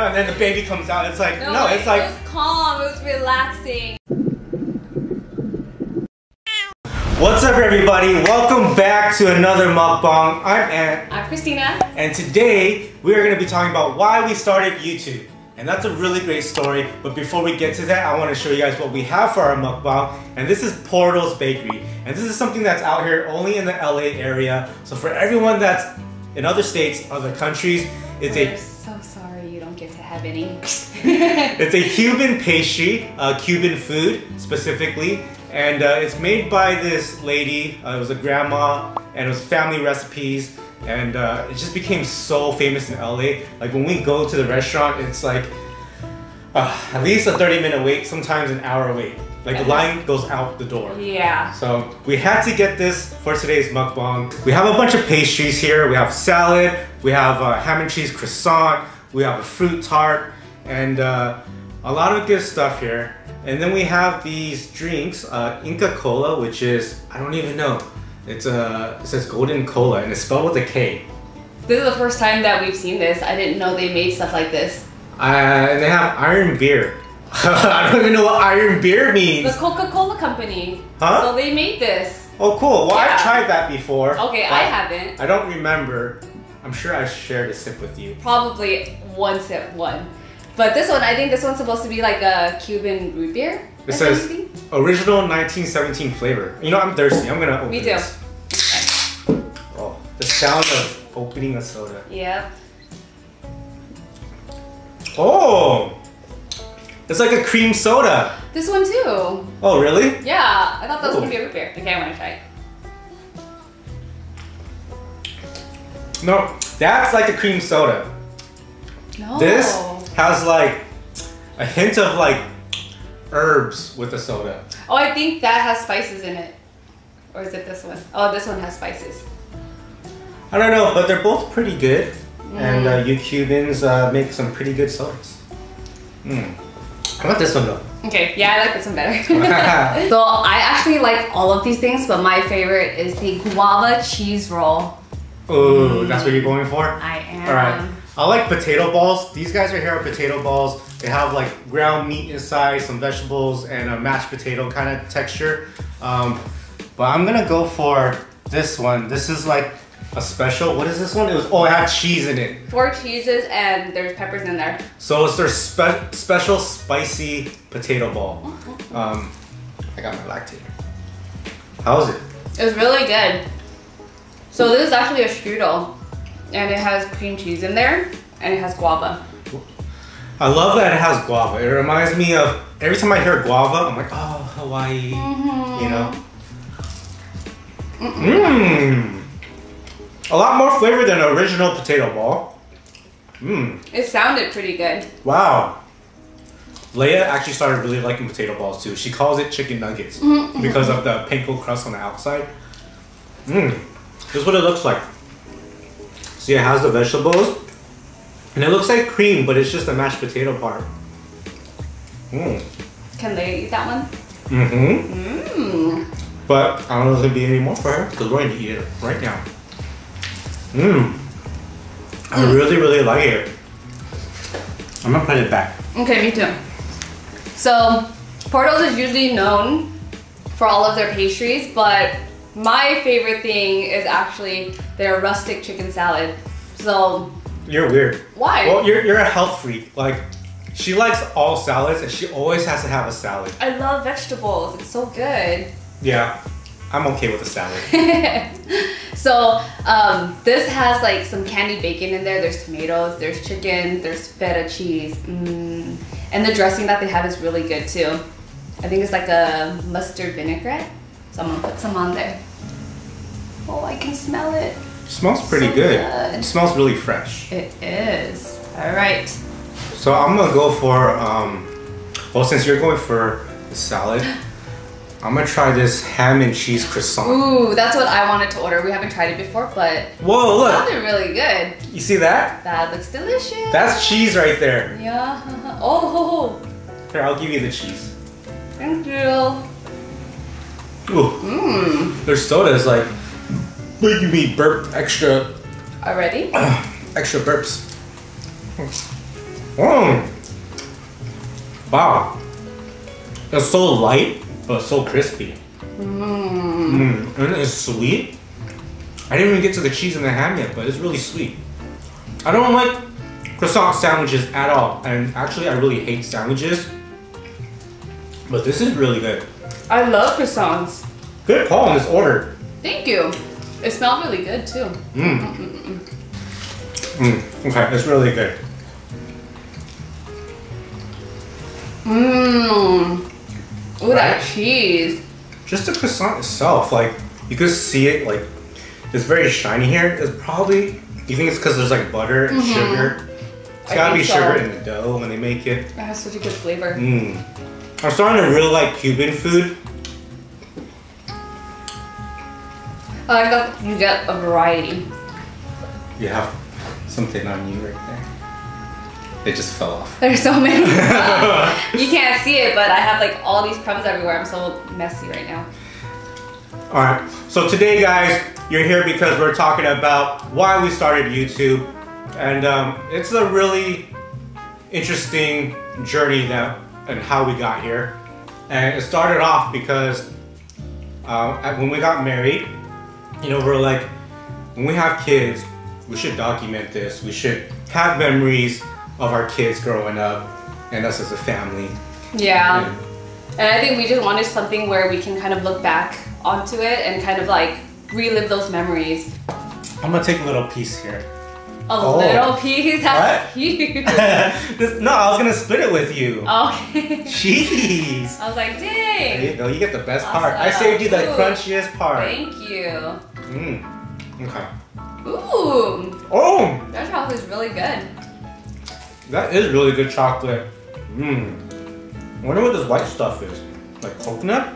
know, and then the baby comes out. It's like, no, it's like... It was calm, it was relaxing. What's up, everybody? Welcome back to another mukbang. I'm Ant. I'm Christina. And today, we are going to be talking about why we started YouTube. And that's a really great story. But before we get to that, I want to show you guys what we have for our mukbang. And this is Portal's Bakery. And this is something that's out here only in the LA area. So for everyone that's in other states, other countries, We're so sorry you don't get to have any. It's a Cuban pastry, Cuban food specifically. And it's made by this lady. It was a grandma, and it was family recipes. And it just became so famous in LA. Like when we go to the restaurant, it's like at least a 30-minute wait, sometimes an hour wait. Like the line goes out the door. Yeah. So we had to get this for today's mukbang. We have a bunch of pastries here. We have salad, we have ham and cheese croissant, we have a fruit tart, and a lot of good stuff here. And then we have these drinks, Inca Cola, which is, I don't even know. It says Golden Cola and it's spelled with a K. This is the first time that we've seen this. I didn't know they made stuff like this. And they have Iron Beer. I don't even know what Iron Beer means. The Coca-Cola company. Huh? So they made this. Oh cool, well Yeah. I've tried that before. Okay, I haven't. I don't remember. I'm sure I shared a sip with you. Probably one sip, one. But this one, I think this one's supposed to be like a Cuban root beer. It says original 1917 flavor. You know, I'm thirsty. I'm gonna open this. Me too. Oh, the sound of opening a soda. Yeah. Oh, it's like a cream soda. This one too. Oh, really? Yeah, I thought that was gonna be a root beer. Okay, I want to try it. No, that's like a cream soda. No. This has like a hint of like herbs with the soda. Oh, I think that has spices in it. Or is it this one? Oh, this one has spices. I don't know, but they're both pretty good. And you Cubans make some pretty good sodas. How about this one though? Okay, yeah, I like this one better. So I actually like all of these things, but my favorite is the guava cheese roll. Oh, that's what you're going for? I am. Alright. I like potato balls. These guys right here are potato balls. They have like ground meat inside, some vegetables, and a mashed potato kind of texture. But I'm gonna go for this one. This is like a special. What is this one? It had cheese in it. 4 cheeses and there's peppers in there. So it's their special spicy potato ball. I got my lactator. How is it? It was really good. So this is actually a strudel, and it has cream cheese in there, and it has guava. I love that it has guava. It reminds me of, every time I hear guava, I'm like, oh, Hawaii, you know? A lot more flavor than the original potato ball. It sounded pretty good. Wow. Leia actually started really liking potato balls too. She calls it chicken nuggets because of the panko crust on the outside. This is what it looks like. See, it has the vegetables, and it looks like cream, but it's just a mashed potato part. Can they eat that one? But I don't know if there'll be any more for her because we're going to eat it right now. I really, really like it. I'm gonna put it back. Okay, me too. So, Portal's is usually known for all of their pastries, but my favorite thing is actually their rustic chicken salad. So you're weird. Why? Well, you're a health freak. Like, she likes all salads and she always has to have a salad. I love vegetables. It's so good. Yeah, I'm okay with a salad. So this has like some candied bacon in there. There's tomatoes, there's chicken, there's feta cheese, and the dressing that they have is really good too. I think it's like a mustard vinaigrette. So I'm gonna put some on there. Oh, I can smell it. It smells pretty So good. good. It smells really fresh. It is. All right. So I'm gonna go for, well, since you're going for the salad, I'm gonna try this ham and cheese croissant. Ooh, that's what I wanted to order. We haven't tried it before, but whoa, look. it sounded really good. You see that? That looks delicious. That's cheese right there. Yeah. Oh. Here, I'll give you the cheese. Thank you. Ooh. Their soda is like making me burp extra. Already? Extra burps. Wow. It's so light, but so crispy. And it's sweet. I didn't even get to the cheese and the ham yet, but it's really sweet. I don't like croissant sandwiches at all. And actually, I really hate sandwiches. But this is really good. I love croissants. Good call on this order. Thank you. It smells really good too. Okay, it's really good. Ooh, that cheese. Just the croissant itself, like you could see it, like it's very shiny here. It's probably, you think it's because there's like butter and sugar? It's gotta be sugar in the dough when they make it. It has such a good flavor. I'm starting to really like Cuban food. I like that you get a variety. You have something on you right there. It just fell off. There's so many. You can't see it, but I have like all these crumbs everywhere. I'm so messy right now. All right, so today guys, you're here because we're talking about why we started YouTube. And it's a really interesting journey and how we got here. And it started off because when we got married, you know, we're like, when we have kids, we should document this. We should have memories of our kids growing up and us as a family. Yeah. And I think we just wanted something where we can kind of look back onto it and kind of like relive those memories. I'm gonna take a little piece here. A little piece? That's huge. No, I was gonna split it with you. Okay. Jeez. I was like, dang. There you go, you get the best Awesome. part. I saved you the crunchiest part. Thank you. Okay. Ooh. Oh! That chocolate is really good. That is really good chocolate. I wonder what this white stuff is. Like coconut?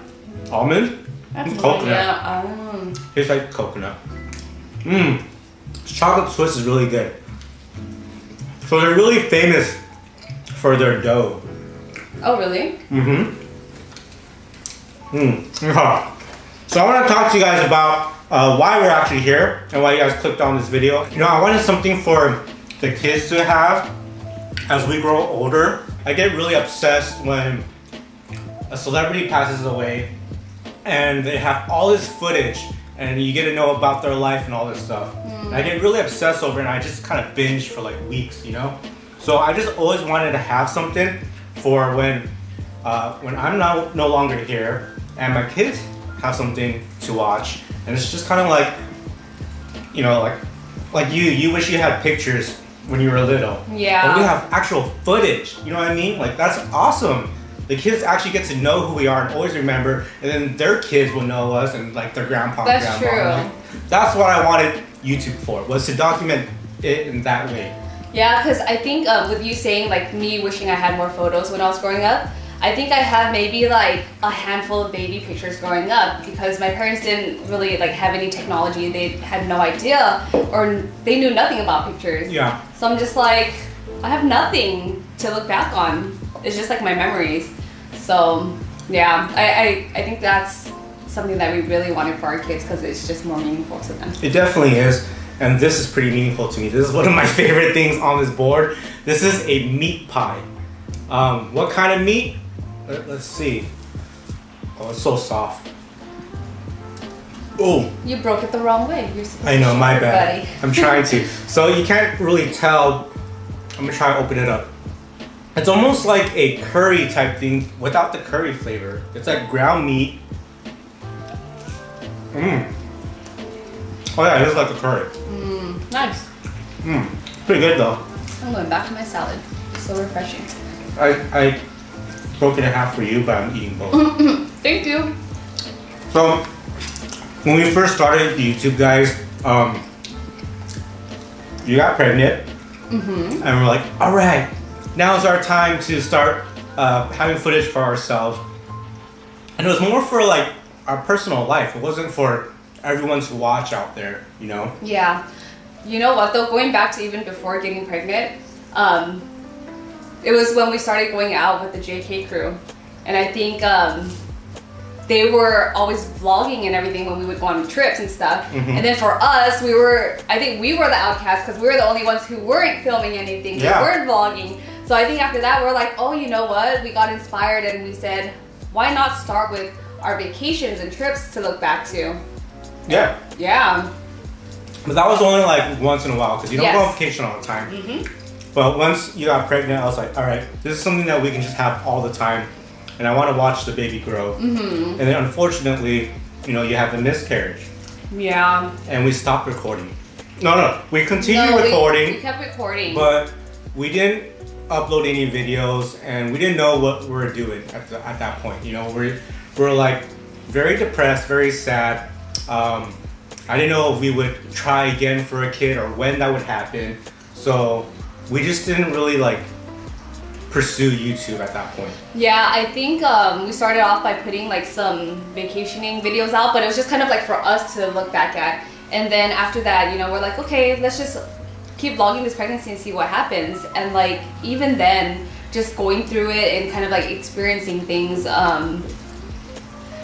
Almond? Coconut. Tastes like coconut. This chocolate Swiss is really good. So they're really famous for their dough. Oh, really? So I want to talk to you guys about why we're actually here and why you guys clicked on this video. You know, I wanted something for the kids to have as we grow older. I get really obsessed when a celebrity passes away and they have all this footage and you get to know about their life and all this stuff. And I get really obsessed over it and I just kind of binge for like weeks, you know? So I just always wanted to have something for when I'm no longer here and my kids have something to watch. And it's just kind of like, you know, like you wish you had pictures when you were little. Yeah. But we have actual footage, you know what I mean? Like that's awesome. The kids actually get to know who we are and always remember, and then their kids will know us and like their grandpa and That's grandma. true. That's what I wanted YouTube for, was to document it in that way. Yeah, because I think with you saying like me wishing I had more photos when I was growing up, I think I have maybe like a handful of baby pictures growing up because my parents didn't really like have any technology. They had no idea or they knew nothing about pictures. Yeah. So I'm just like, I have nothing to look back on. It's just like my memories. So yeah, I think that's something that we really wanted for our kids because it's just more meaningful to them. It definitely is. And this is pretty meaningful to me. This is one of my favorite things on this board. This is a meat pie. What kind of meat? Let's see. Oh, it's so soft. Oh. You broke it the wrong way. You're supposed I know, to my bad. everybody. I'm trying to. So you can't really tell. I'm gonna try to open it up. It's almost like a curry type thing without the curry flavor. It's like ground meat. Oh yeah, it is like a curry. Nice. Pretty good though. I'm going back to my salad. It's so refreshing. I broke it in half for you, but I'm eating both. Thank you. So when we first started YouTube, guys, you got pregnant, and we're like, all right, now's our time to start having footage for ourselves. And it was more for like our personal life. It wasn't for everyone to watch out there, you know? Yeah. You know what though, going back to even before getting pregnant, it was when we started going out with the JK crew. And I think they were always vlogging and everything when we would go on trips and stuff. And then for us, I think we were the outcasts because we were the only ones who weren't filming anything. Yeah. We weren't vlogging. So I think after that, we're like, oh, you know what? We got inspired and we said, why not start with our vacations and trips to look back to? Yeah. Yeah. But that was only like once in a while because you don't go on Yes. vacation all the time. But once you got pregnant, I was like, all right, this is something that we can just have all the time. And I want to watch the baby grow. And then unfortunately, you know, you have the miscarriage. Yeah. And we stopped recording. No, we continued recording. We kept recording. But we didn't upload any videos and we didn't know what we were doing at that point. You know, we're like very depressed, very sad. I didn't know if we would try again for a kid or when that would happen. So we just didn't really like pursue YouTube at that point. Yeah, I think we started off by putting like some vacationing videos out, but it was just kind of like for us to look back at. And then after that, you know, we're like, okay, let's just keep vlogging this pregnancy and see what happens. And like even then, just going through it and kind of like experiencing things, I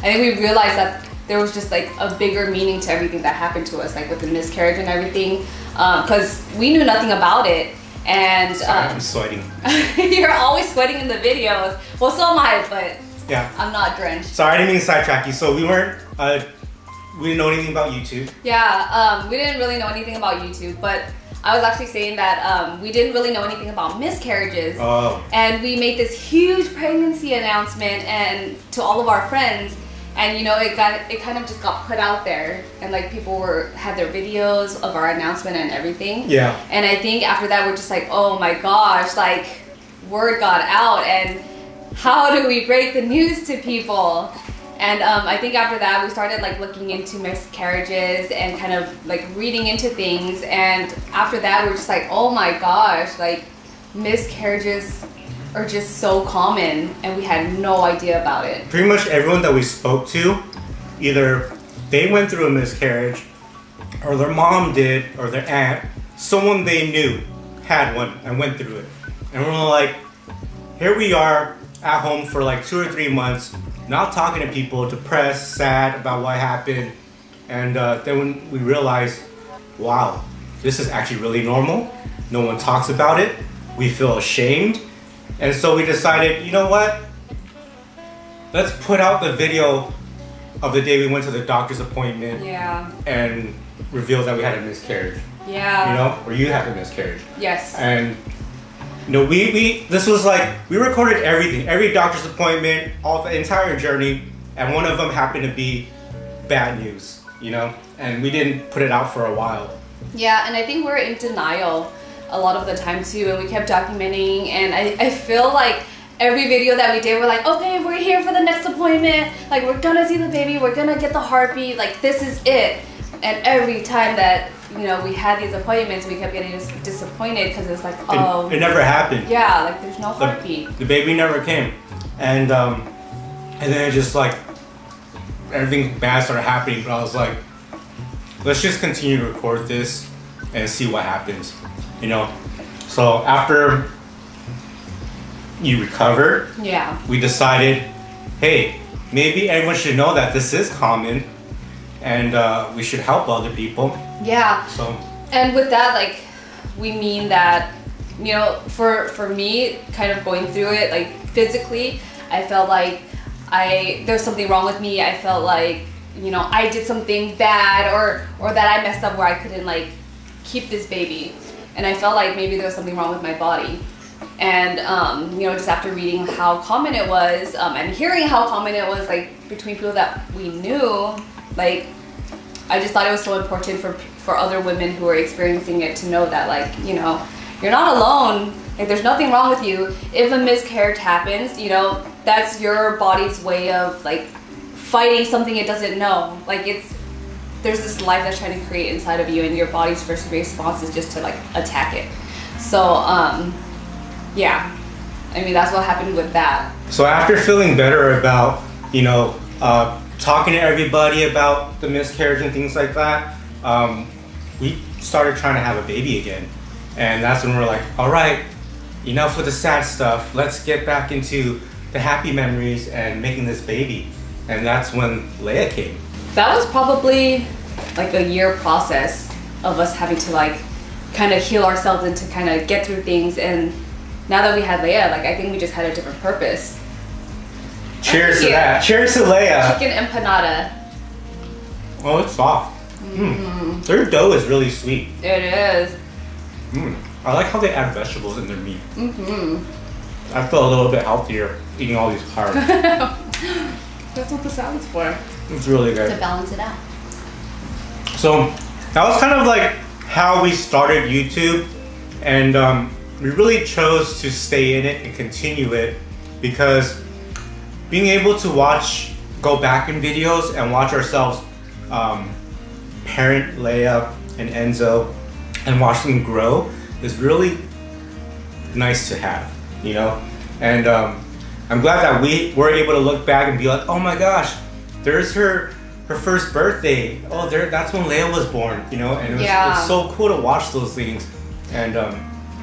think we realized that there was just like a bigger meaning to everything that happened to us, like with the miscarriage and everything, because we knew nothing about it. And Sorry, I'm sweating. You're always sweating in the videos. Well, so am I, but yeah, I'm not drenched. Sorry, I didn't mean to sidetrack you. So we didn't know anything about YouTube. Yeah, we didn't really know anything about YouTube, but I was actually saying that we didn't really know anything about miscarriages. Oh. And we made this huge pregnancy announcement and to all of our friends. And you know, it kind of just got put out there, and like people had their videos of our announcement and everything. Yeah. And I think after that, we're just like, oh my gosh, like word got out, and how do we break the news to people? And I think after that, we started like looking into miscarriages and kind of like reading into things. And after that, we're just like, oh my gosh, like miscarriages are just so common, and we had no idea about it. Pretty much everyone that we spoke to, either they went through a miscarriage, or their mom did, or their aunt, someone they knew had one and went through it. And we're like, here we are at home for like 2 or 3 months, not talking to people, depressed, sad about what happened. And then when we realized, wow, this is actually really normal. No one talks about it. We feel ashamed. And so we decided, you know what? Let's put out the video of the day we went to the doctor's appointment. Yeah. And reveal that we had a miscarriage. Yeah. You know, or you had a miscarriage. Yes. And you know, this was like, we recorded everything, every doctor's appointment, all the entire journey, and one of them happened to be bad news, you know? And we didn't put it out for a while. Yeah, and I think we're in denial a lot of the time too, and we kept documenting, and I feel like every video that we did, we're like, okay, we're here for the next appointment, like we're gonna see the baby, we're gonna get the heartbeat, like this is it. And every time that, you know, we had these appointments, we kept getting disappointed because it's like, oh, it never happened. Yeah, like there's no heartbeat. The baby never came. And then it just like, everything bad started happening, but I was like, let's just continue to record this and see what happens. You know, so after you recovered, yeah, we decided, hey, maybe everyone should know that this is common, and we should help other people. Yeah. So. And with that, like, we mean that, you know, for me, kind of going through it, like physically, I felt like there's something wrong with me. I felt like, you know, I did something bad, or that I messed up where I couldn't like keep this baby. And I felt like maybe there was something wrong with my body. And, you know, just after reading how common it was, and hearing how common it was, like, between people that we knew, like, I just thought it was so important for other women who are experiencing it to know that, like, you know, you're not alone. Like, there's nothing wrong with you. If a miscarriage happens, you know, that's your body's way of, like, fighting something it doesn't know. Like, there's this life that's trying to create inside of you, and your body's first response is just to like attack it. So yeah, I mean, that's what happened with that. So after feeling better about, you know, talking to everybody about the miscarriage and things like that, we started trying to have a baby again. And that's when we're like, all right, enough with the sad stuff. Let's get back into the happy memories and making this baby. And that's when Leia came. That was probably like a year process of us having to like kind of heal ourselves and to kind of get through things and now that we had Leia, like I think we just had a different purpose. Cheers to that. Cheers to Leia. Chicken empanada. Oh, it's soft. Their dough is really sweet. It is. I like how they add vegetables in their meat. I feel a little bit healthier eating all these carbs. That's what the salad's for. It's really good. To balance it out. So that was kind of like how we started YouTube, and we really chose to stay in it and continue it because being able to go back in videos and watch ourselves parent Leia and Enzo and watch them grow is really nice to have, you know? And I'm glad that we were able to look back and be like, oh my gosh, there's her first birthday. Oh, that's when Leia was born, you know? And it's so cool to watch those things. And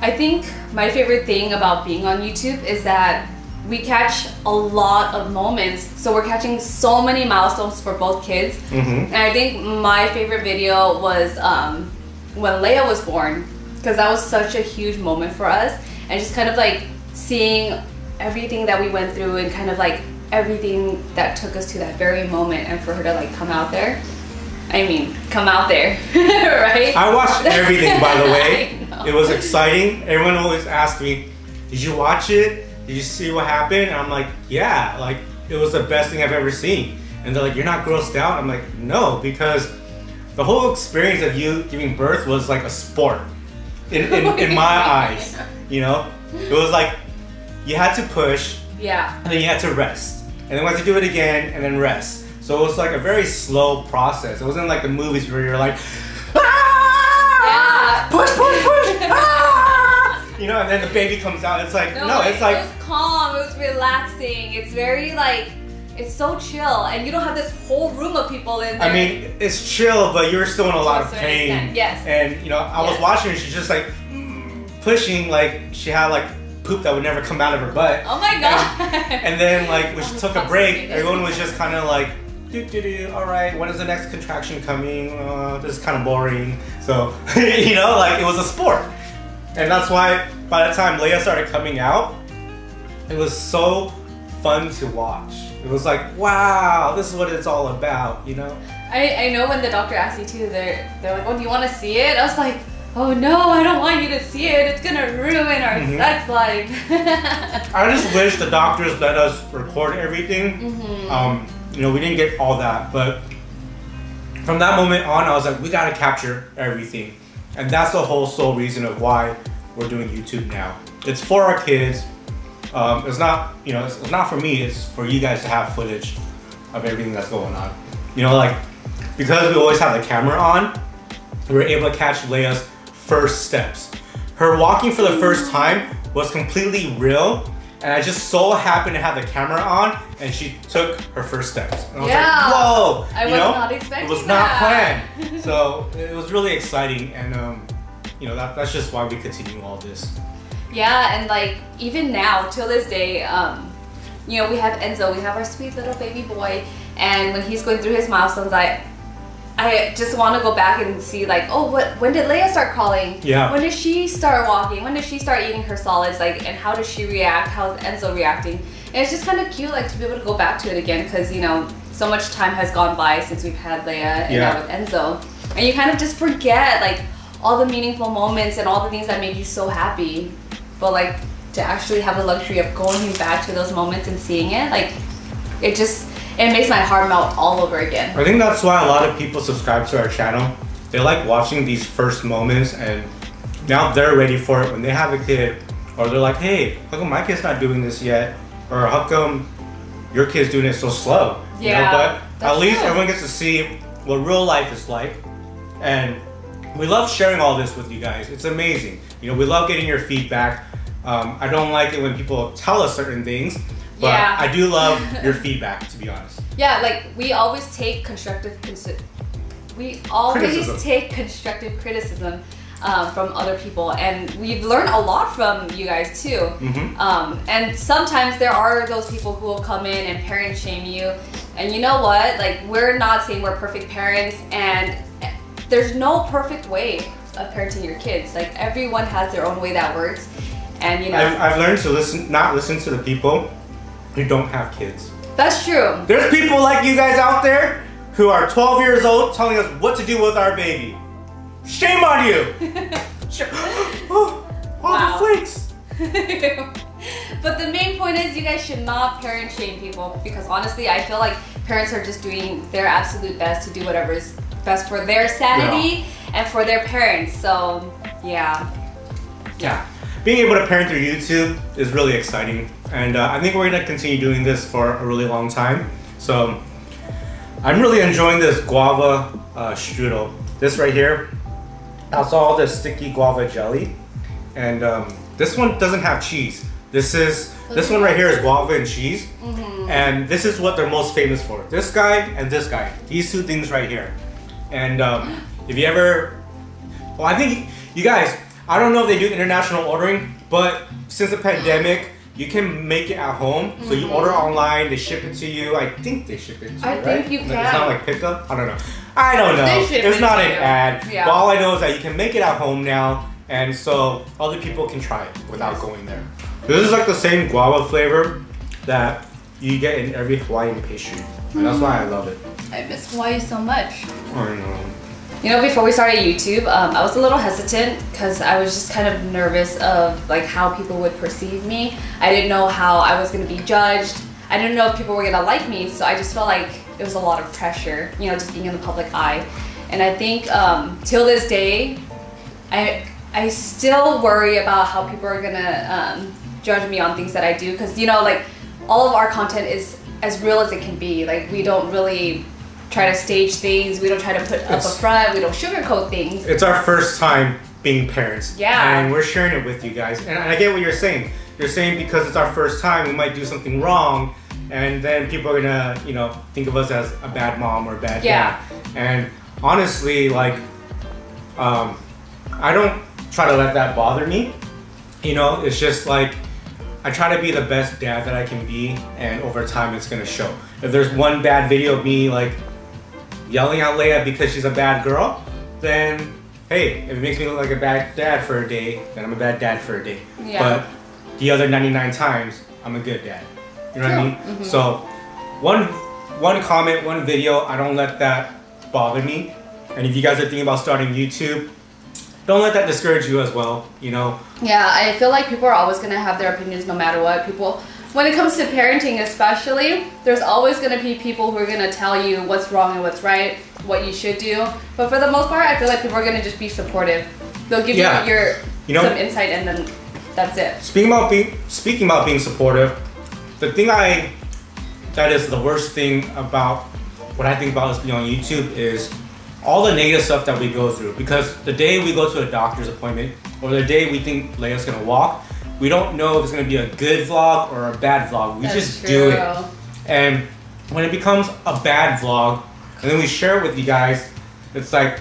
I think my favorite thing about being on YouTube is that we catch a lot of moments. So we're catching so many milestones for both kids. And I think my favorite video was when Leia was born, because that was such a huge moment for us. And just kind of like seeing everything that we went through and kind of like everything that took us to that very moment, and for her to like come out there. I mean, come out there, right? I watched everything, by the way. It was exciting. Everyone always asked me, did you watch it? Did you see what happened? And I'm like, yeah, like it was the best thing I've ever seen. And they're like, you're not grossed out? I'm like, no, because the whole experience of you giving birth was like a sport in my eyes, you know? It was like, you had to push, and then you had to rest. And then we had to do it again and then rest. So it was like a very slow process. It wasn't like the movies where you're like, ah! Push, push, push, ah! You know, and then the baby comes out. It's like, no, it's like... It was calm, it was relaxing. It's very like, it's so chill. And you don't have this whole room of people in there. I mean, it's chill, but you're still in a lot of pain. Yes. And, you know, I was watching her, she's just like pushing, like she had like poop that would never come out of her butt. Oh my god. And then like when she took a break, everyone was just kind of like, all right, when is the next contraction coming? This is kind of boring. So, you know, like it was a sport. And that's why by the time Leia started coming out, it was so fun to watch. It was like, wow, this is what it's all about, you know? I know when the doctor asked you too, they're like, oh, do you want to see it? I was like, oh no, I don't want you to see it. It's gonna ruin our sex life. I just wish the doctors let us record everything. You know, we didn't get all that, but from that moment on, I was like, we gotta capture everything. And that's the whole sole reason of why we're doing YouTube now. It's for our kids. It's not, you know, it's not for me, it's for you guys to have footage of everything that's going on. You know, like, because we always have the camera on, we were able to catch Leia's first steps. Her walking for the first time was completely real, and I just so happened to have the camera on, and she took her first steps. And I was like, whoa! I was not expecting that. It was not planned. So it was really exciting, and you know, that's just why we continue all this. Yeah, and like even now, till this day, you know, we have Enzo, we have our sweet little baby boy, and when he's going through his milestones, I just want to go back and see like, oh, when did Leia start crawling? Yeah. When did she start walking? When did she start eating her solids? Like, and how does she react? How's Enzo reacting? And it's just kind of cute, like, to be able to go back to it again, because, you know, so much time has gone by since we've had Leia and now with Enzo. And you kind of just forget, like, all the meaningful moments and all the things that made you so happy. But, like, to actually have the luxury of going back to those moments and seeing it, like, it makes my heart melt all over again. I think that's why a lot of people subscribe to our channel. They like watching these first moments, and now they're ready for it when they have a kid, or they're like, hey, how come my kid's not doing this yet? Or how come your kid's doing it so slow? You know? But at least everyone gets to see what real life is like. And we love sharing all this with you guys. It's amazing. You know, we love getting your feedback. I don't like it when people tell us certain things, but I do love your feedback, to be honest. Yeah, like we always take constructive criticism from other people, and we've learned a lot from you guys too. And sometimes there are those people who will come in and parent shame you, and you know what? Like, we're not saying we're perfect parents, and there's no perfect way of parenting your kids. Like, everyone has their own way that works. And you know, I've learned to not listen to the people who don't have kids. That's true. There's people like you guys out there who are 12 years old telling us what to do with our baby. Shame on you! Wow. The flakes! But the main point is you guys should not parent shame people, because honestly I feel like parents are just doing their absolute best to do whatever is best for their sanity and for their parents. So yeah. Being able to parent through YouTube is really exciting, and I think we're going to continue doing this for a really long time. So I'm really enjoying this guava strudel. This right here, that's all the sticky guava jelly, and this one doesn't have cheese. This one right here is guava and cheese, and this is what they're most famous for. This guy and this guy, these two things right here. And if you ever, well, I think you guys, I don't know if they do international ordering, but since the pandemic, you can make it at home. So you order online, they ship it to you. I think they ship it to you, right? I think you can. It's not like pickup? I don't know. I don't know. It's not an ad. Yeah. But all I know is that you can make it at home now, and so other people can try it without going there. This is like the same guava flavor that you get in every Hawaiian pastry. And that's why I love it. I miss Hawaii so much. I know. You know, before we started YouTube, I was a little hesitant because I was just kind of nervous of like how people would perceive me. I didn't know how I was going to be judged. I didn't know if people were going to like me, so I just felt like it was a lot of pressure, you know, just being in the public eye. And I think till this day, I still worry about how people are going to judge me on things that I do, because you know, like all of our content is as real as it can be. Like we don't really try to stage things, we don't try to put up a front, we don't sugarcoat things. It's our first time being parents. Yeah. And we're sharing it with you guys. And I get what you're saying. You're saying because it's our first time, we might do something wrong, and then people are gonna, you know, think of us as a bad mom or a bad dad. And honestly, like, I don't try to let that bother me. You know, it's just like, I try to be the best dad that I can be, and over time it's gonna show. If there's one bad video of me like yelling at Leia because she's a bad girl, then hey, if it makes me look like a bad dad for a day, then I'm a bad dad for a day. Yeah. But the other 99 times, I'm a good dad. You know what I mean? So one comment, one video, I don't let that bother me. And if you guys are thinking about starting YouTube, don't let that discourage you as well, you know? Yeah, I feel like people are always going to have their opinions no matter what. People, when it comes to parenting especially, there's always going to be people who are going to tell you what's wrong and what's right, what you should do. But for the most part, I feel like people are going to just be supportive. They'll give you some insight, and then that's it. Speaking about being supportive, the thing that is the worst thing about what I think about us being on YouTube is all the negative stuff that we go through. Because the day we go to a doctor's appointment, or the day we think Leia's gonna walk, we don't know if it's gonna be a good vlog or a bad vlog. We just do it. And when it becomes a bad vlog, and then we share it with you guys, it's like,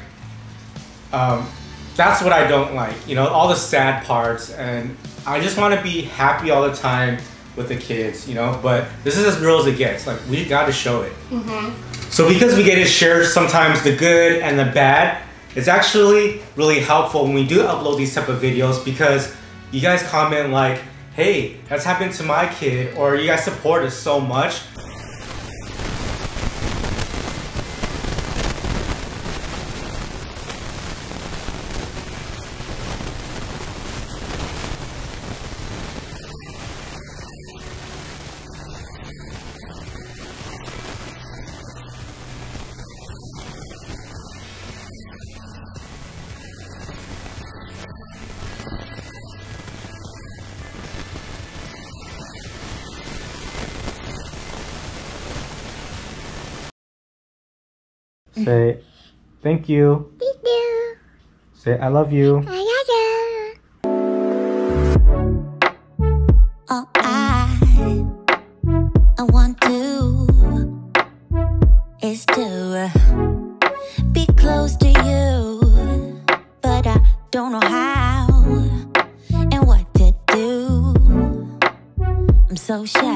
that's what I don't like. You know, all the sad parts, and I just wanna be happy all the time with the kids, you know? But this is as real as it gets. Like, we gotta show it. So because we get to share sometimes the good and the bad, it's actually really helpful when we do upload these type of videos, because you guys comment like, hey, that's happened to my kid, or you guys support us so much. Say, thank you. Thank you. Say, I love you. I love you. Oh, I want to is to